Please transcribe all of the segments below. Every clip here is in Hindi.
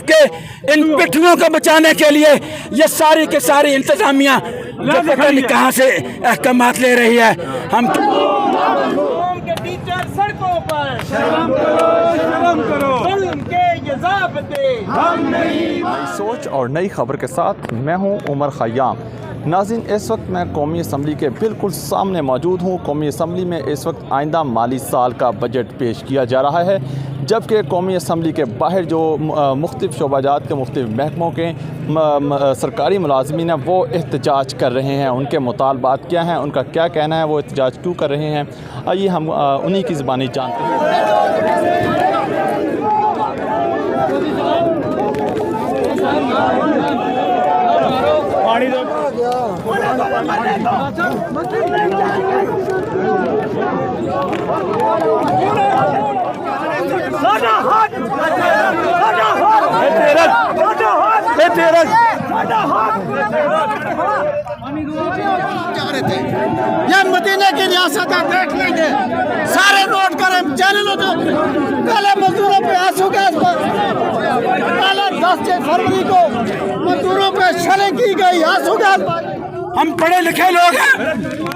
के इन पिट्ठुओं को बचाने के लिए ये सारी के सारी इंतजामिया जो पता नहीं कहाँ से अहकामात ले रही है। हम टीचर सड़कों पर शर्म करो के इजाफे हम नहीं। सोच और नई खबर के साथ मैं हूं उमर खयाम। नाज़रीन, इस वक्त मैं कौमी असम्बली के बिल्कुल सामने मौजूद हूं। कौमी असम्बली में इस वक्त आइंदा माली साल का बजट पेश किया जा रहा है, जबकि कौमी असम्बली के बाहर जो मुख्तलिफ़ शोबाजात के मुख्तलिफ़ महकमों के सरकारी मुलाजमीन हैं वो एहतजाज कर रहे हैं। उनके मुतालबात क्या हैं, उनका क्या कहना है, वो एहतजाज क्यों कर रहे हैं, आइए हम उन्हीं की ज़बानी जानते हैं। ये मदीने की रियासत है, देख लेंगे, सारे नोट करें। चैनलों पे पहले मजदूरों पे आंसू गैस पर पहले 10 फरवरी को मजदूरों पे शर्म की गई आंसू गैस पर। हम पढ़े लिखे लोग हैं।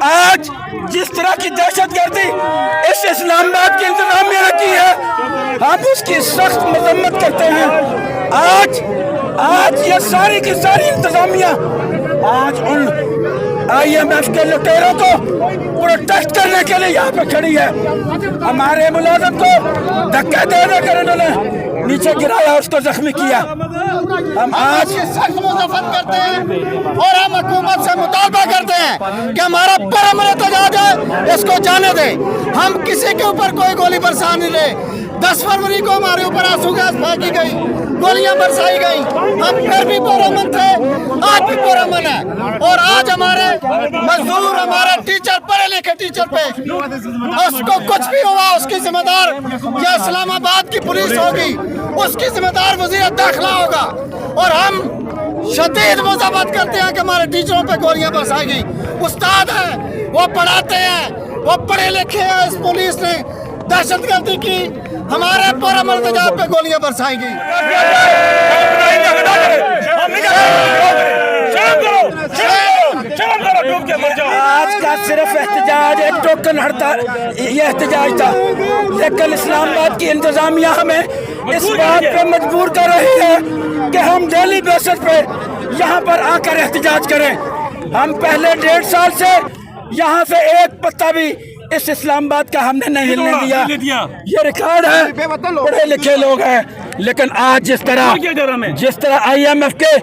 आज जिस तरह की दहशतगर्दी इस इस्लामाबाद की इंतजामिया ने की है, हम उसकी सख्त मजम्मत करते हैं। आज ये सारी की सारी इंतजामिया आज उन IMF के लुटेरों को प्रोटेक्ट करने के लिए यहाँ पे खड़ी है। हमारे मुलाजिम को धक्का दे देकर इन्होंने नीचे गिराया, उसको जख्मी किया। हम आज सख्त मुखालफत करते हैं और हम हुकूमत से मुतालबा करते हैं कि हमारा परम एहतजाज है, इसको जाने दें। हम किसी के ऊपर कोई गोली बरसा नहीं रहे। 10 फरवरी को हमारे ऊपर आंसू गैस फेंकी गई, गोलियां बरसाई गई, हम फिर भी पुरअमन थे, आज भी पुरअमन है। और आज हमारे मजदूर, हमारे टीचर, पढ़े लिखे टीचर पे उसको कुछ भी हुआ उसकी जिम्मेदार या इस्लामाबाद की पुलिस होगी, उसकी जिम्मेदार वज़ीर दाखिला होगा। और हम शदीद मुज़ाहमत करते हैं कि हमारे टीचरों पे गोलियां बरसाई गई। उस्ताद हैं, वो पढ़ाते हैं, वो पढ़े लिखे हैं। इस पुलिस ने दहशतगर्दी की, हमारे पुरअमन एहतजाज पे गोलियां बरसाई गई। आज का सिर्फ एहतजाज एक टोकन हड़ताल ये एहतजाज था, लेकिन इस्लामाबाद की इंतजामिया हमें इस बात पे मजबूर कर रही है कि हम डेली बेसिस पे यहाँ पर आकर एहतजाज करें। हम पहले 1.5 साल से यहाँ से एक पत्ता भी इस इस्लामाबाद का हमने नहीं हिलने दिया। ये रिकॉर्ड है, पढ़े लिखे लोग हैं। लेकिन आज जिस तरह IMF के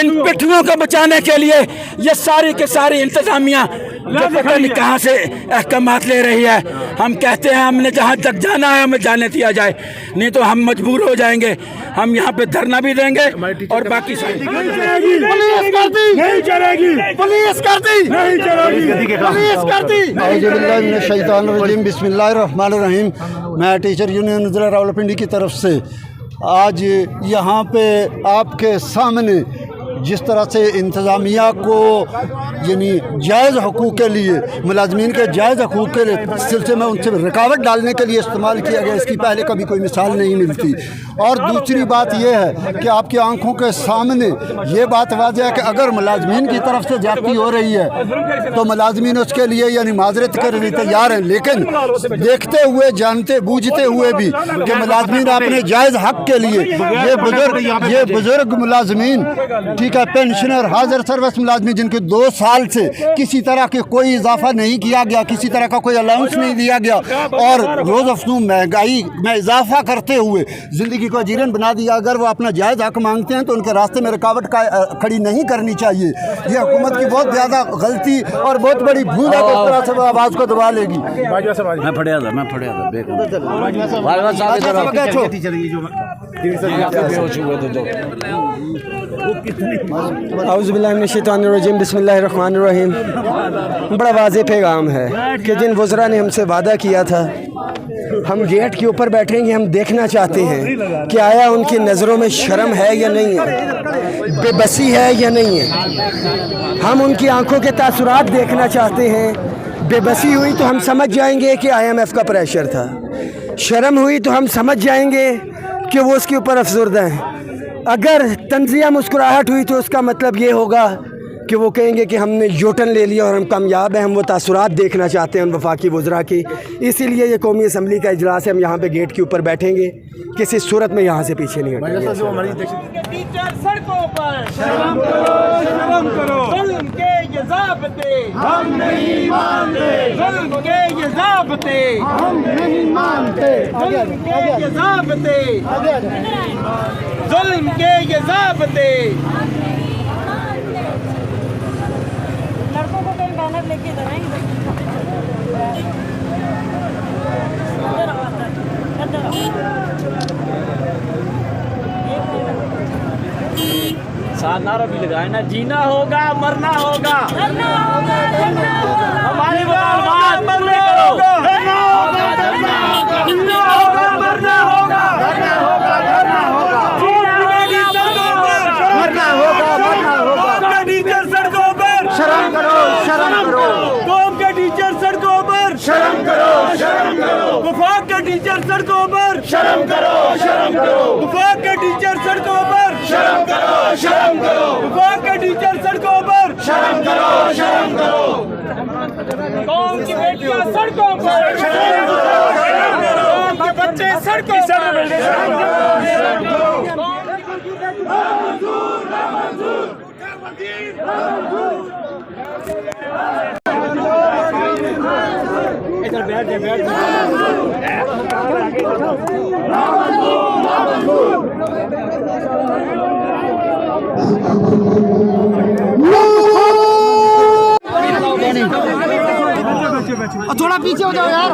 इन पिट्ठुओं को बचाने के लिए ये सारी के सारी इंतजामिया जो पता नहीं कहाँ से अहकामात ले रही है, हम कहते हैं हमने जहाँ तक जाना है हमें जाने दिया जाए, नहीं तो हम मजबूर हो जाएंगे। हम यहाँ पे धरना भी देंगे और बाकी बिस्मिल्लाहिर्रहमानिर्रहीम। मैं टीचर यूनियन जिला रावलपिंडी की तरफ से आज यहाँ पे आपके सामने जिस तरह से इंतज़ामिया को यानी जायज़ हकूक़ के लिए, मुलाजमीन के जायज़ हकूक़ के सिलसिले में उनसे रुकावट डालने के लिए इस्तेमाल किया गया, इसकी पहले कभी कोई मिसाल नहीं मिलती। और दूसरी बात यह है कि आपकी आंखों के सामने ये बात वाज़ह है कि अगर मुलाजमीन की तरफ से ज्यादती हो रही है तो मुलाजमीन उसके लिए यानी माजरत के लिए तैयार हैं, लेकिन देखते हुए, जानते बूझते हुए भी कि मुलाजमीन अपने जायज़ हक़ के लिए ये बुज़ुर्ग मुलाजमीन, ठीक है, पेंशनर, हाजिर सर्विस मुलाजमीन जिनके 2 साल से किसी तरह के कोई इजाफा नहीं किया गया, किसी तरह का कोई अलाउंस नहीं दिया गया और रोज़ अफजूं महंगाई में इजाफा करते हुए ज़िंदगी को अजीरन बना दिया। अगर वो अपना जायज़ हक़ मांगते हैं तो उनके रास्ते में रुकावट खड़ी नहीं करनी चाहिए। ये हुकूमत की बहुत ज़्यादा गलती और बहुत बड़ी भूल है कि इस तरह से वो आवाज़ को दबा लेगी। औज़ुबिल्लाहिमिनश्शैतानिर्रजीम बिस्मिल्लाहिर्रहमानिर्रहीम। बड़ा वाज़ेह पैगाम है कि जिन वज़रा ने हमसे वादा किया था हम गेट के ऊपर बैठेंगे, हम देखना चाहते हैं कि आया उनकी नज़रों में शर्म है या नहीं है, बेबसी है या नहीं है। हम उनकी आंखों के तासुरात देखना चाहते हैं, बेबसी हुई तो हम समझ जाएंगे कि IMF का प्रेशर था, शर्म हुई तो हम समझ जाएंगे कि वो उसके ऊपर अफसरदा हैं, अगर तंजिया मुस्कुराहट हुई तो उसका मतलब ये होगा कि वो कहेंगे कि हमने यूटर्न ले लिया और हम कामयाब हैं, हम वो तासुरात देखना चाहते हैं उन वफाकी वज़रा की। इसीलिए ये कौमी असम्बली का इजलास है, हम यहाँ पे गेट के ऊपर बैठेंगे, किसी सूरत में यहाँ से पीछे नहीं हटेंगे। टीचर सड़कों पर शर्म करो, जुल्म के ये ज़ाब्ते हम नहीं मानते, जुल्म के ये ज़ाब्ते हम नहीं मानते, जुल्म के ये ज़ाब्ते, जुल्म के ये ज़ाब्ते। लड़कों को कहीं बैनर लेके इधर आएंगे, इधर साथ नारा भी लगाए ना, जीना होगा मरना होगा, हमारी बात मरना होगा, जीना होगा मरना होगा, टीचर सड़कों पर शर्म करो, कौम के टीचर सड़कों पर शर्म करो, वफाक के टीचर सड़कों पर शर्म करो, वफाक के टीचर सड़कों पर शर्म करो, वफाक के टीचर सड़कों पर शर्म करो, कौम की बेटियां सड़कों पर शर्म करो, कौम के बच्चे सड़कों पर शर्म करो। इधर बैठ जा, थोड़ा पीछे हो जाओ यार।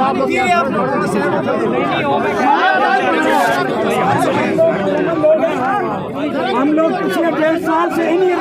हम लोग पिछले 1.5 साल से इन्हीं